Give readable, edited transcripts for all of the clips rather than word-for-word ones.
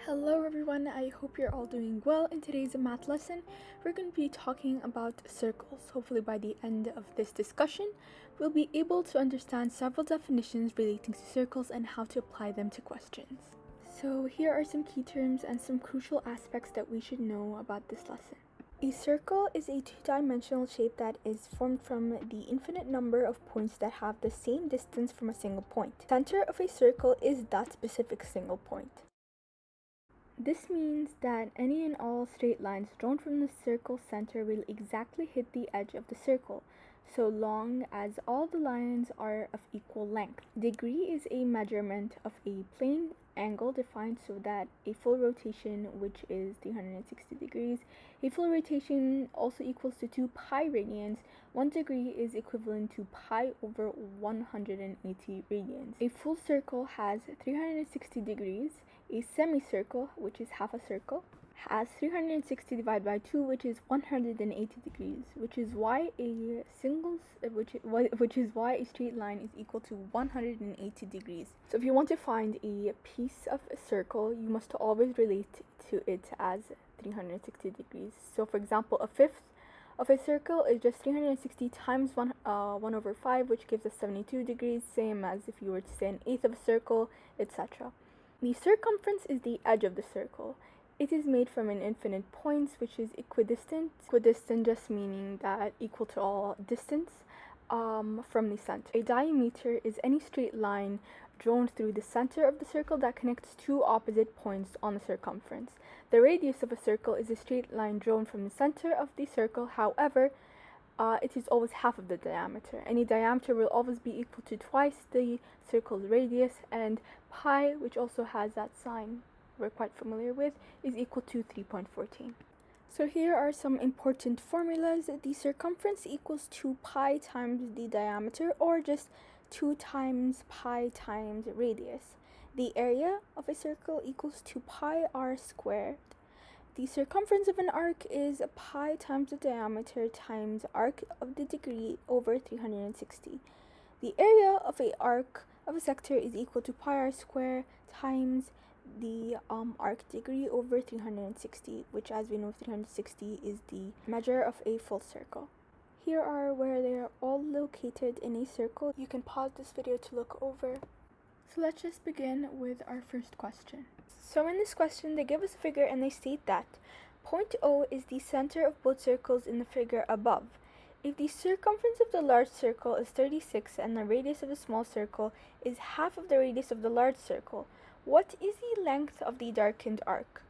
Hello everyone, I hope you're all doing well. In today's math lesson, we're going to be talking about circles. Hopefully by the end of this discussion, we'll be able to understand several definitions relating to circles and how to apply them to questions. So here are some key terms and some crucial aspects that we should know about this lesson. A circle is a two-dimensional shape that is formed from the infinite number of points that have the same distance from a single point. The center of a circle is that specific single point. This means that any and all straight lines drawn from the circle center will exactly hit the edge of the circle, so long as all the lines are of equal length. Degree is a measurement of a plane angle defined so that a full rotation, which is 360 degrees, a full rotation also equals to 2 pi radians. 1 degree is equivalent to pi over 180 radians. A full circle has 360 degrees. A semicircle, which is half a circle, has 360 divided by 2, which is 180 degrees, which is why a straight line is equal to 180 degrees. So if you want to find a piece of a circle, you must always relate to it as 360 degrees. So for example, a fifth of a circle is just 360 times 1 over 5, which gives us 72 degrees, same as if you were to say an eighth of a circle, etc. The circumference is the edge of the circle. It is made from an infinite points, which is equidistant. Equidistant just meaning that equal to all distance from the center. A diameter is any straight line drawn through the center of the circle that connects two opposite points on the circumference. The radius of a circle is a straight line drawn from the center of the circle. However, it is always half of the diameter. Any diameter will always be equal to twice the circle's radius, and pi, which also has that sign we're quite familiar with, is equal to 3.14. So here are some important formulas. The circumference equals 2 pi times the diameter, or just 2 times pi times radius. The area of a circle equals 2 pi r squared. The circumference of an arc is pi times the diameter times arc of the degree over 360. The area of a arc of a sector is equal to pi r squared times the arc degree over 360, which, as we know, 360 is the measure of a full circle. Here are where they are all located in a circle. You can pause this video to look over. So let's just begin with our first question. So in this question, they give us a figure and they state that point O is the center of both circles in the figure above. If the circumference of the large circle is 36 and the radius of the small circle is half of the radius of the large circle, what is the length of the darkened arc?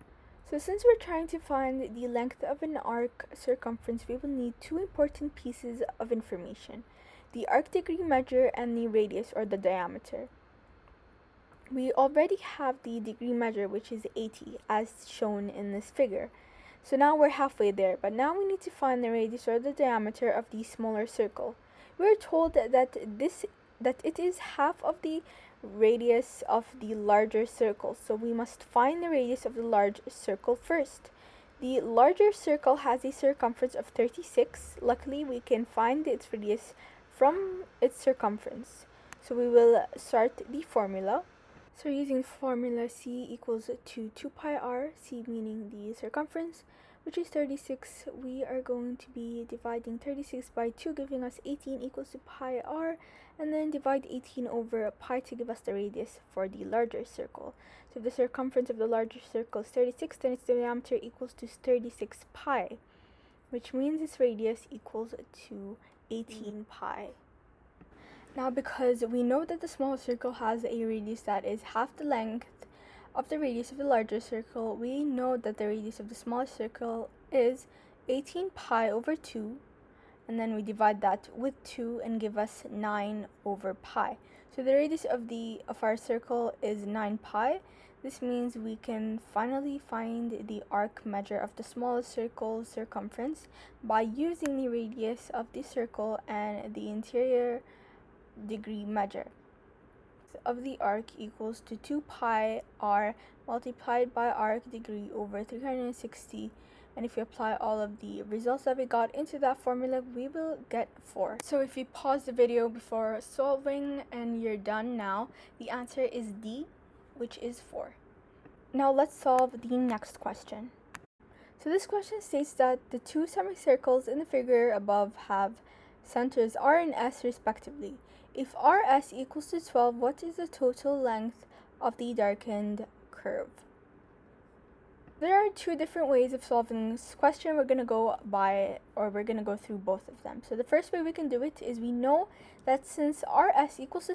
So since we're trying to find the length of an arc circumference, we will need two important pieces of information: the arc degree measure and the radius, or the diameter. We already have the degree measure, which is 80, as shown in this figure. So now we're halfway there, but now we need to find the radius, or the diameter, of the smaller circle. We're told that it is half of the radius of the larger circle, so we must find the radius of the large circle first. The larger circle has a circumference of 36. Luckily, we can find its radius from its circumference. So we will start the formula. So using formula C equals to 2 pi r, C meaning the circumference, which is 36, we are going to be dividing 36 by 2, giving us 18 equals to pi r, and then divide 18 over pi to give us the radius for the larger circle. So if the circumference of the larger circle is 36, then its diameter equals to 36 pi, which means its radius equals to 18 pi. Now, because we know that the small circle has a radius that is half the length of the radius of the larger circle, we know that the radius of the smaller circle is 18 pi over 2, and then we divide that with 2 and give us 9 over pi. So the radius of our circle is 9 pi. This means we can finally find the arc measure of the smallest circle's circumference by using the radius of the circle and the interior degree measure of the arc equals to 2 pi r multiplied by arc degree over 360, and if we apply all of the results that we got into that formula, we will get 4. So if you pause the video before solving and you're done now, the answer is D, which is 4. Now let's solve the next question. So this question states that the two semicircles in the figure above have centers R and S respectively. If RS equals to 12, what is the total length of the darkened curve? There are two different ways of solving this question. We're going to go through both of them. So the first way we can do it is we know that since RS equals to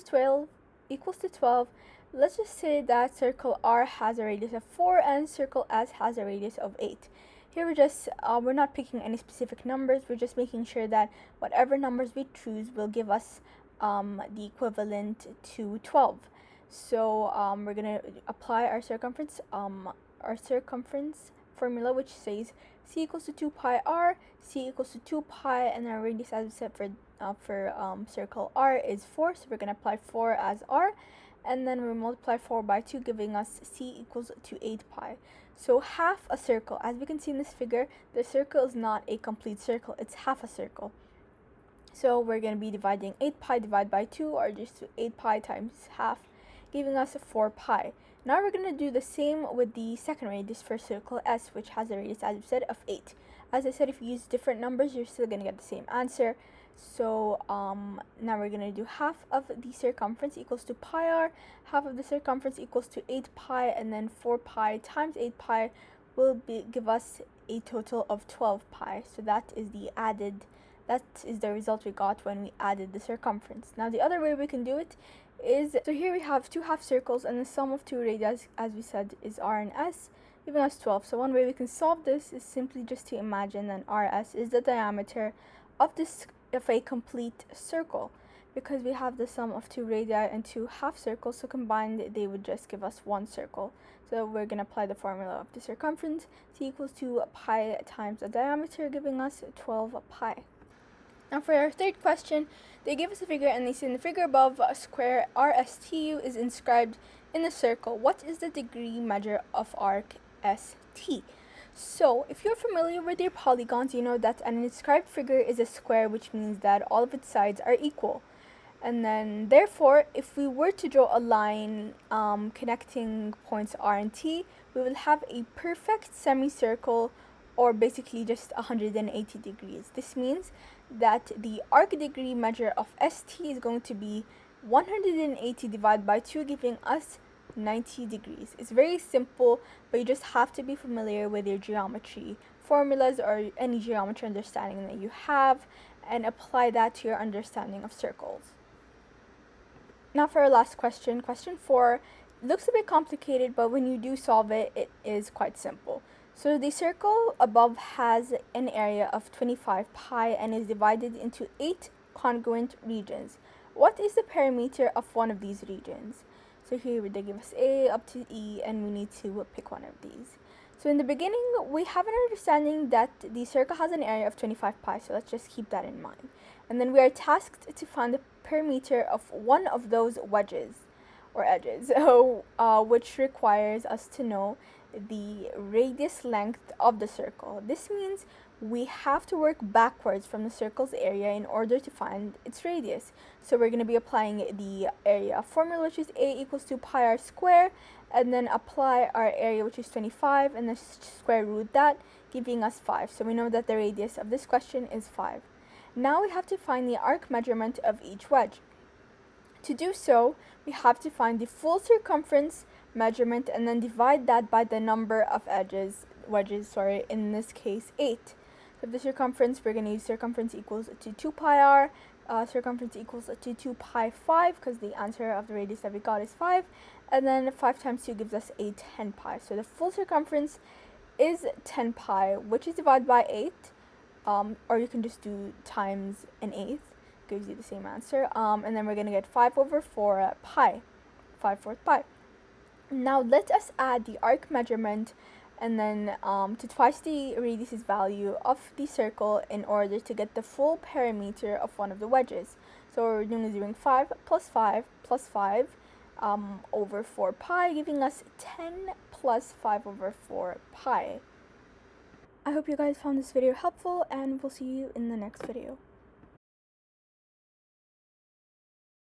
12, let's just say that circle R has a radius of 4 and circle S has a radius of 8. Here we're not picking any specific numbers, we're just making sure that whatever numbers we choose will give us the equivalent to 12. So we're going to apply our circumference formula, which says c equals to 2 pi r, c equals to 2 pi, and our radius, as we said, for circle r is 4, so we're going to apply 4 as r, and then we multiply 4 by 2, giving us c equals to 8 pi. So half a circle, as we can see in this figure, the circle is not a complete circle, it's half a circle. So we're going to be dividing 8 pi divided by 2, or just 8 pi times half, giving us 4 pi. Now we're going to do the same with the second radius for circle S, which has a radius, as I said, of 8. As I said, if you use different numbers, you're still going to get the same answer. So now we're going to do half of the circumference equals to pi r, half of the circumference equals to 8 pi, and then 4 pi times 8 pi will give us a total of 12 pi. So that is the result we got when we added the circumference. Now the other way we can do it is, so here we have two half circles and the sum of two radii, as we said, is r and s, giving us 12. So one way we can solve this is simply just to imagine that rs is the diameter of a complete circle, because we have the sum of two radii and two half circles, so combined they would just give us one circle. So we're going to apply the formula of the circumference, c equals to pi times the diameter, giving us 12 pi. Now for our third question, they give us a figure and they say in the figure above, a square RSTU is inscribed in the circle. What is the degree measure of arc ST? So if you're familiar with your polygons, you know that an inscribed figure is a square, which means that all of its sides are equal. And then therefore, if we were to draw a line connecting points R and T, we will have a perfect semicircle, or basically just 180 degrees. This means that the arc degree measure of ST is going to be 180 divided by 2, giving us 90 degrees. It's very simple, but you just have to be familiar with your geometry formulas or any geometry understanding that you have, and apply that to your understanding of circles. Now for our last question, question 4, looks a bit complicated, but when you do solve it, it is quite simple. So the circle above has an area of 25 pi and is divided into 8 congruent regions. What is the perimeter of one of these regions? So here they give us A up to E, and we need to pick one of these. So in the beginning, we have an understanding that the circle has an area of 25 pi, so let's just keep that in mind. And then we are tasked to find the perimeter of one of those wedges or edges, which requires us to know the radius length of the circle. This means we have to work backwards from the circle's area in order to find its radius. So we're going to be applying the area formula, which is A equals to pi r square, and then apply our area, which is 25, and then square root that, giving us 5. So we know that the radius of this question is 5. Now we have to find the arc measurement of each wedge. To do so, we have to find the full circumference measurement and then divide that by the number of wedges, in this case 8. So the circumference, we're going to use circumference equals to 2 pi r, circumference equals to 2 pi 5, because the answer of the radius that we got is 5, and then 5 times 2 gives us 10 pi. So the full circumference is 10 pi, which is divided by 8, or you can just do times an eighth, gives you the same answer, and then we're going to get 5 over 4 pi, 5/4 pi. Now let us add the arc measurement and then to twice the radius's value of the circle in order to get the full perimeter of one of the wedges. So we're doing 5 plus 5 plus 5 over 4 pi, giving us 10 plus 5 over 4 pi. I hope you guys found this video helpful, and we'll see you in the next video.